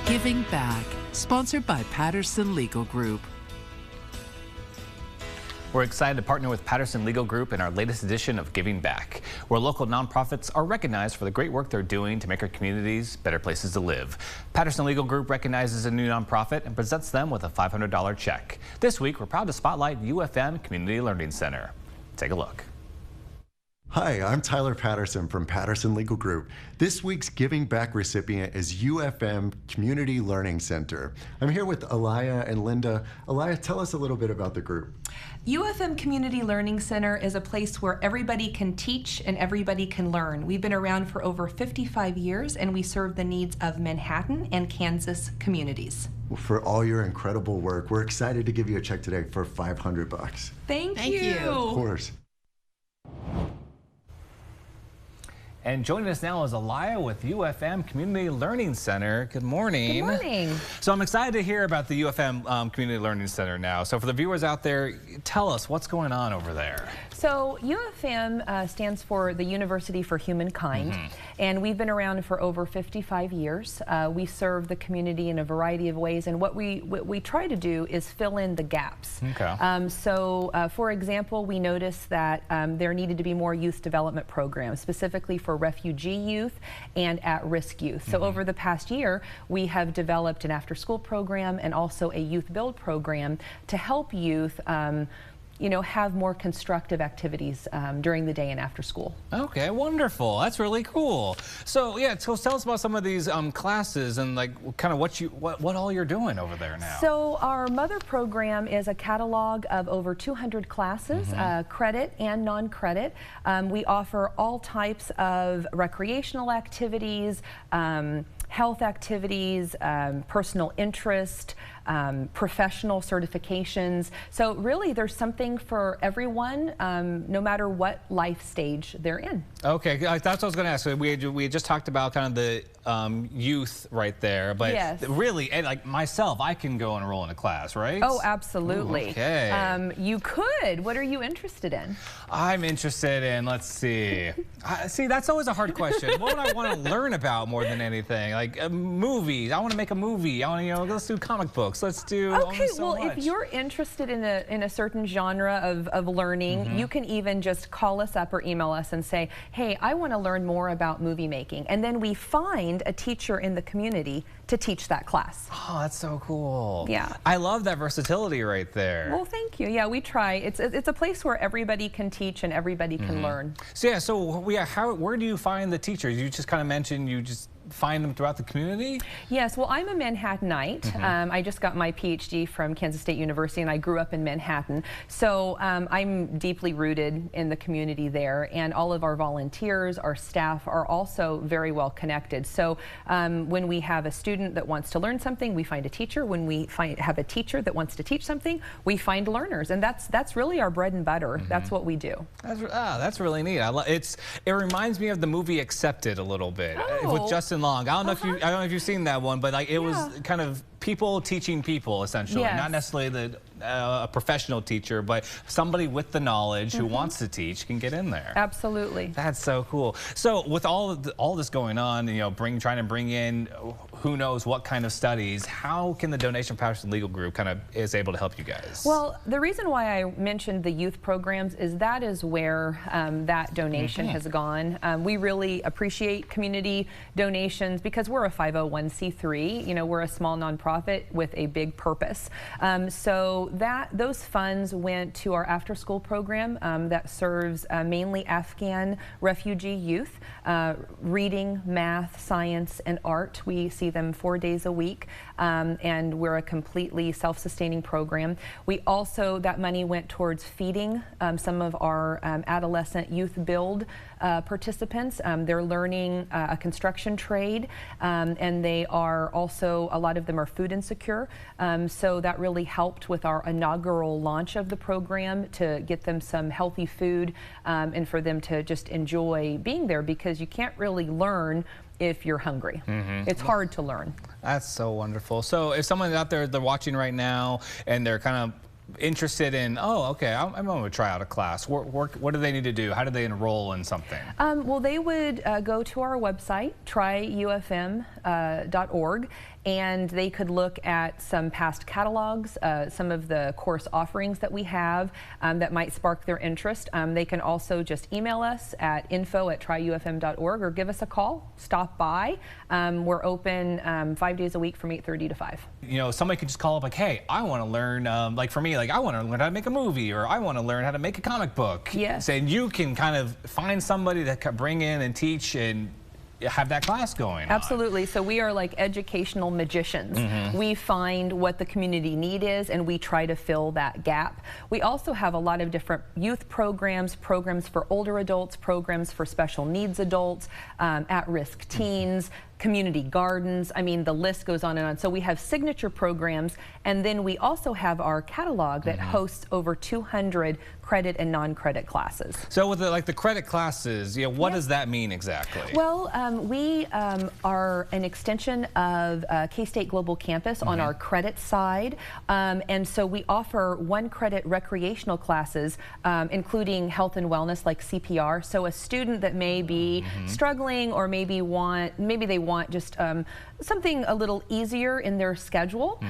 Giving Back, sponsored by Patterson Legal Group. We're excited to partner with Patterson Legal Group in our latest edition of Giving Back, where local nonprofits are recognized for the great work they're doing to make our communities better places to live. Patterson Legal Group recognizes a new nonprofit and presents them with a $500 check. This week, we're proud to spotlight UFM Community Learning Center. Take a look. Hi, I'm Tyler Patterson from Patterson Legal Group. This week's Giving Back recipient is UFM Community Learning Center. I'm here with Alaya and Linda. Alaya, tell us a little bit about the group. UFM Community Learning Center is a place where everybody can teach and everybody can learn. We've been around for over 55 years and we serve the needs of Manhattan and Kansas communities. For all your incredible work, we're excited to give you a check today for $500. Thank you. Of course. And joining us now is Alaya with UFM Community Learning Center. Good morning. Good morning. So I'm excited to hear about the UFM Community Learning Center now. So for the viewers out there, tell us what's going on over there. So UFM stands for the University for Humankind, and we've been around for over 55 years. We serve the community in a variety of ways, and what we try to do is fill in the gaps. Okay. For example, we noticed that there needed to be more youth development programs, specifically for refugee youth and at-risk youth. So over the past year, we have developed an after-school program and also a youth build program to help youth have more constructive activities during the day and after school. Okay, wonderful. That's really cool. So yeah, so tell us about some of these classes and like kind of what all you're doing over there now. So our mother program is a catalog of over 200 classes, credit and non-credit. We offer all types of recreational activities, health activities, personal interest, professional certifications. So really there's something for everyone, no matter what life stage they're in. Okay, that's what I was going to ask. So we had just talked about kind of the youth right there, but yes. Really, and like myself, I can go and enroll in a class, right? Oh, absolutely. Ooh, okay. You could. What are you interested in? I'm interested in, let's see. See, that's always a hard question. What would I want to learn about more than anything? Like movies. I want to make a movie. I want to, let's do comic books. Let's do if you're interested in a certain genre of learning, you can even just call us up or email us and say, hey, I want to learn more about movie making. And then we find a teacher in the community to teach that class. Oh, that's so cool. Yeah. I love that versatility right there. Well, thank you. Yeah, we try. It's a place where everybody can teach and everybody can learn. So where do you find the teachers? You just kind of mentioned you just find them throughout the community? Yes, well, I'm a Manhattanite. I just got my PhD from Kansas State University and I grew up in Manhattan. So I'm deeply rooted in the community there, and all of our volunteers, our staff are also very well connected. So when we have a student that wants to learn something, we find a teacher. When we have a teacher that wants to teach something, we find learners, and that's really our bread and butter. That's what we do. That's really neat. It reminds me of the movie Accepted a little bit with Justin Long. I don't know if you've seen that one, but like it was kind of people teaching people essentially, not necessarily a professional teacher, but somebody with the knowledge who wants to teach can get in there. Absolutely. That's so cool. So with all this going on, trying to bring in who knows what kind of studies, how can the donation Patterson Legal Group is able to help you guys? Well, the reason why I mentioned the youth programs is that is where that donation has gone. We really appreciate community donations because we're a 501c3. We're a small nonprofit with a big purpose. So those funds went to our after-school program that serves mainly Afghan refugee youth, reading, math, science, and art. We see them 4 days a week, and we're a completely self-sustaining program. We also, that money went towards feeding some of our adolescent youth build participants. They're learning a construction trade, and they are also, a lot of them are food insecure. So that really helped with our inaugural launch of the program to get them some healthy food and for them to just enjoy being there, because you can't really learn if you're hungry. It's hard to learn. That's so wonderful. So if someone's out there, they're watching right now and they're kind of interested in, oh, okay, I'm going to try out a class. What do they need to do? How do they enroll in something? Well, they would go to our website, tryufm.edu, UFM.org, and they could look at some past catalogs, some of the course offerings that we have that might spark their interest. They can also just email us at info@tryufm.org or give us a call, stop by. We're open 5 days a week from 8:30 to 5. You know, somebody could just call up like, hey, I want to learn, like for me, like I want to learn how to make a movie, or I want to learn how to make a comic book. Yes. And you can kind of find somebody that can bring in and teach and have that class going on. Absolutely. So we are like educational magicians. We find what the community need is, and we try to fill that gap. We also have a lot of different youth programs, programs for older adults, programs for special needs adults, at-risk teens, community gardens. I mean, the list goes on and on. So we have signature programs, and then we also have our catalog that hosts over 200 credit and non-credit classes. So with the credit classes, you know, what does that mean exactly? Well, we are an extension of K-State Global Campus on our credit side, and so we offer 1 credit recreational classes, including health and wellness like CPR. So a student that may be struggling, or maybe they want just something a little easier in their schedule,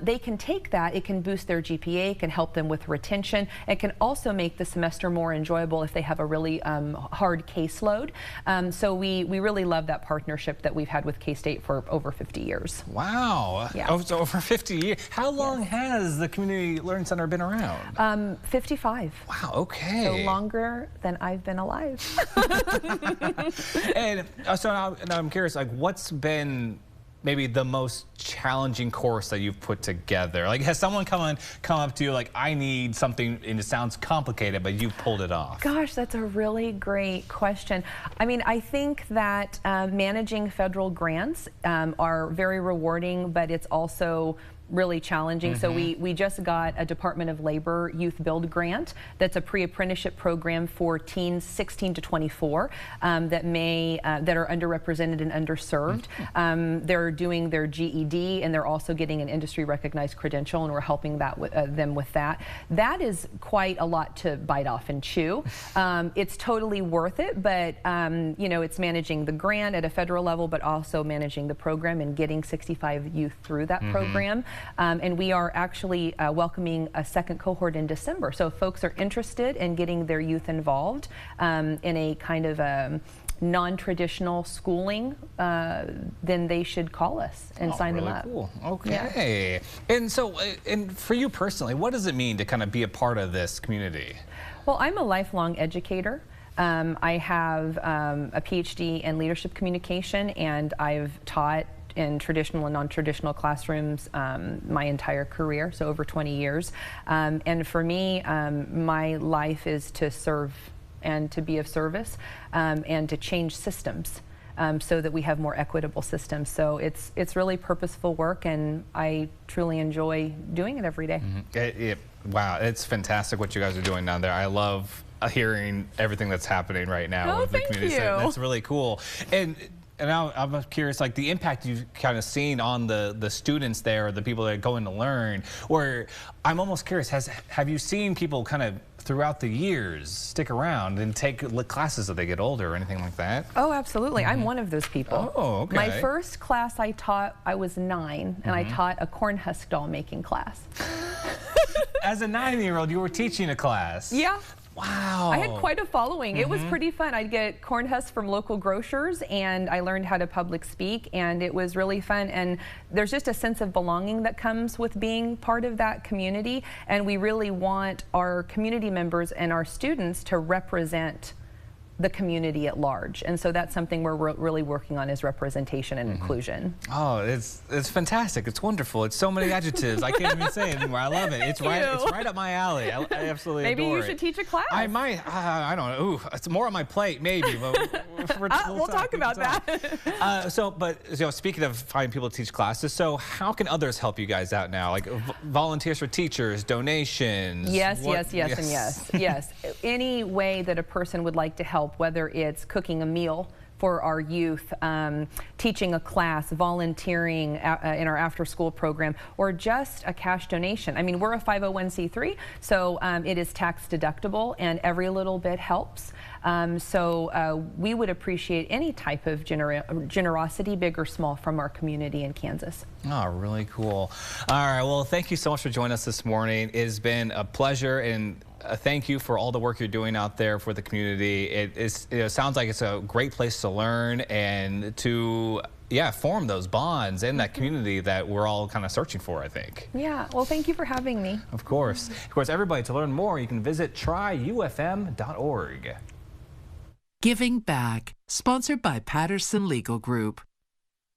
they can take that. It can boost their GPA, can help them with retention. It can also make the semester more enjoyable if they have a really hard caseload. So we really love that partnership that we've had with K-State for over 50 years. Wow. Yeah. Oh, so over 50 years. How long has the Community Learning Center been around? 55. Wow, okay. So longer than I've been alive. And so now I'm curious, like, what's been maybe the most challenging course that you've put together? Like, has someone come up to you like, I need something, and it sounds complicated, but you've pulled it off? Gosh, that's a really great question. I mean, I think that managing federal grants are very rewarding, but it's also really challenging. So we just got a Department of Labor Youth Build grant that's a pre-apprenticeship program for teens 16 to 24 that are underrepresented and underserved. They're doing their GED, and they're also getting an industry recognized credential, and we're helping them with that. That is quite a lot to bite off and chew. It's totally worth it, but you know, it's managing the grant at a federal level, but also managing the program and getting 65 youth through that program. And we are actually welcoming a second cohort in December. So if folks are interested in getting their youth involved in a kind of a non-traditional schooling, then they should call us and sign them up. Cool. Okay. Yeah. And so, and for you personally, what does it mean to kind of be a part of this community? Well, I'm a lifelong educator. I have a PhD in leadership communication, and I've taught in traditional and non-traditional classrooms my entire career, so over 20 years. And for me, my life is to serve and to be of service and to change systems so that we have more equitable systems. So it's really purposeful work, and I truly enjoy doing it every day. Wow, it's fantastic what you guys are doing down there. I love hearing everything that's happening right now with the community. That's really cool. And now I'm curious, like the impact you've kind of seen on the students there, or the people that are going to learn, or I'm almost curious, have you seen people kind of throughout the years stick around and take classes as they get older or anything like that? Oh, absolutely. I'm one of those people. Oh, okay. My first class I taught, I was 9, and I taught a corn husk doll making class. As a 9-year-old, you were teaching a class? Yeah. Wow. I had quite a following. It was pretty fun. I'd get corn husks from local grocers, and I learned how to public speak, and it was really fun. And there's just a sense of belonging that comes with being part of that community, and we really want our community members and our students to represent the community at large, and so that's something we're really working on, is representation and inclusion. Oh, it's fantastic. It's wonderful. It's so many adjectives. I can't even say it anymore. I love it. It's right up my alley. I absolutely adore it. Maybe you should teach a class. I might. I don't know. Ooh, it's more on my plate, maybe. But we'll talk about that. So speaking of finding people to teach classes, so how can others help you guys out now? Like volunteers for teachers, donations. Yes. Any way that a person would like to help, whether it's cooking a meal for our youth, teaching a class, volunteering in our after-school program, or just a cash donation. I mean, we're a 501c3, so it is tax deductible, and every little bit helps. So we would appreciate any type of generosity, big or small, from our community in Kansas. Oh, really cool. All right, well, thank you so much for joining us this morning. It has been a pleasure, and thank you for all the work you're doing out there for the community. It sounds like it's a great place to learn and to form those bonds in that community that we're all kind of searching for, I think. Yeah, well, thank you for having me. Of course. Of course, everybody, to learn more, you can visit tryufm.org. Giving Back, sponsored by Patterson Legal Group.